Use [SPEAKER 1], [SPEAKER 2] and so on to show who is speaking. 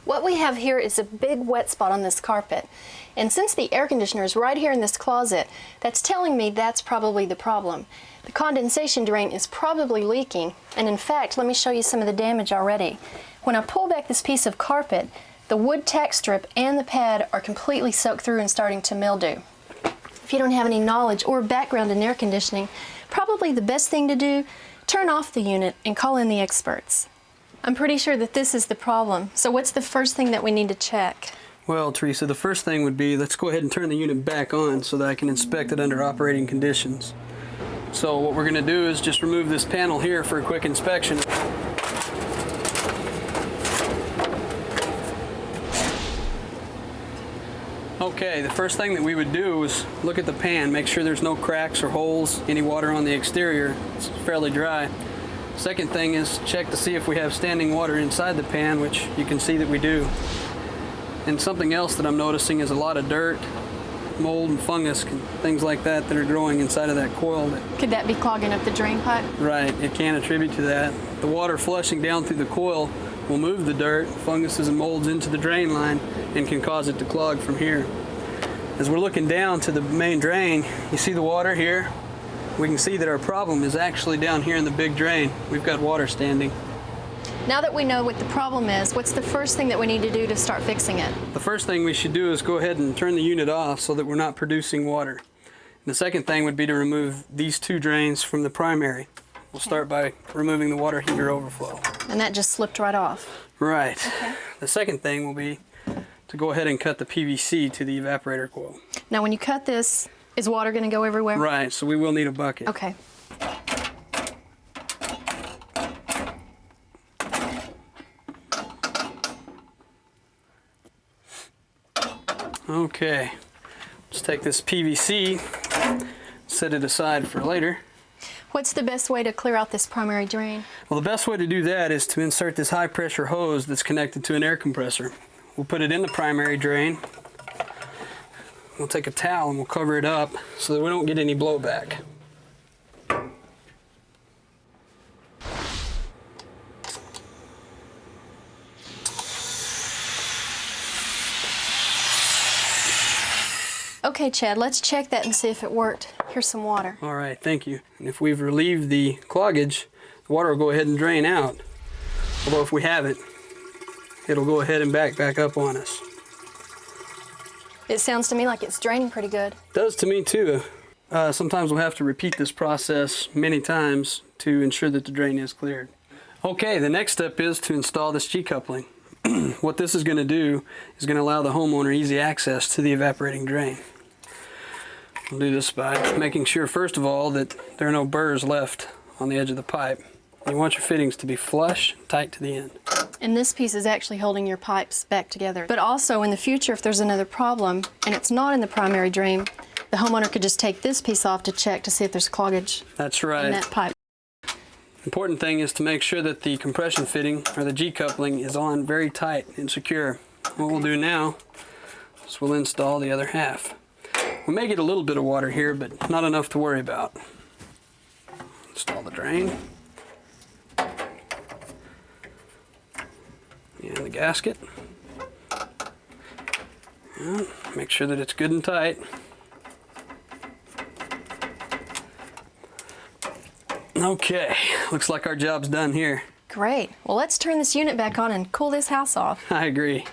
[SPEAKER 1] What we have here is a big wet spot on this carpet. And since the air conditioner is right here in this closet, that's telling me that's probably the problem. The condensation drain is probably leaking, and in fact, let me show you some of the damage already. When I pull back this piece of carpet, the wood tack strip and the pad are completely soaked through and starting to mildew. If you don't have any knowledge or background in air conditioning, probably the best thing to do, turn off the unit and call in the experts. I'm pretty sure that this is the problem. So what's the first thing that we need to check?
[SPEAKER 2] Well, Teresa, the first thing would be, let's go ahead and turn the unit back on so that I can inspect it under operating conditions. So what we're going to do is just remove this panel here for a quick inspection. Okay, the first thing that we would do is look at the pan, make sure there's no cracks or holes, any water on the exterior, it's fairly dry. Second thing is check to see if we have standing water inside the pan, which you can see that we do. And something else that I'm noticing is a lot of dirt, mold and fungus, things like that that are growing inside of that coil.
[SPEAKER 1] Could that be clogging up the drain pipe?
[SPEAKER 2] Right, it can attribute to that. The water flushing down through the coil will move the dirt, funguses and molds into the drain line and can cause it to clog from here. As we're looking down to the main drain, you see the water here? We can see that our problem is actually down here in the big drain. We've got water standing.
[SPEAKER 1] Now that we know what the problem is, what's the first thing that we need to do to start fixing it?
[SPEAKER 2] The first thing we should do is go ahead and turn the unit off so that we're not producing water. And the second thing would be to remove these two drains from the primary. We'll start by removing the water heater overflow.
[SPEAKER 1] And that just slipped right off.
[SPEAKER 2] Right.
[SPEAKER 1] Okay.
[SPEAKER 2] The second thing will be to go ahead and cut the PVC to the evaporator coil.
[SPEAKER 1] Now when you cut this, is water going to go everywhere?
[SPEAKER 2] Right, so we will need a bucket.
[SPEAKER 1] Okay.
[SPEAKER 2] Okay, let's take this PVC, set it aside for later.
[SPEAKER 1] What's the best way to clear out this primary drain?
[SPEAKER 2] Well, the best way to do that is to insert this high pressure hose that's connected to an air compressor. We'll put it in the primary drain. We'll take a towel and we'll cover it up so that we don't get any blowback.
[SPEAKER 1] Okay, Chad, let's check that and see if it worked. Here's some water.
[SPEAKER 2] All right, thank you. And if we've relieved the cloggage, the water will go ahead and drain out. Although if we haven't, it'll go ahead and back up on us.
[SPEAKER 1] It sounds to me like it's draining pretty good.
[SPEAKER 2] It does to me too. Sometimes we'll have to repeat this process many times to ensure that the drain is cleared. Okay, the next step is to install this G-coupling. What this is going to do is going to allow the homeowner easy access to the evaporating drain. We'll do this by making sure, first of all, that there are no burrs left on the edge of the pipe. You want your fittings to be flush and tight to the end.
[SPEAKER 1] And this piece is actually holding your pipes back together. But also in the future, if there's another problem and it's not in the primary drain, the homeowner could just take this piece off to check to see if there's cloggage.
[SPEAKER 2] That's right.
[SPEAKER 1] In that pipe.
[SPEAKER 2] Important thing is to make sure that the compression fitting, or the G-coupling, is on very tight and secure. What we'll do now is we'll install the other half. We may get a little bit of water here, but not enough to worry about. Install the drain. And the gasket. And make sure that it's good and tight. Okay, looks like our job's done here.
[SPEAKER 1] Great. Well, let's turn this unit back on and cool this house off.
[SPEAKER 2] I agree.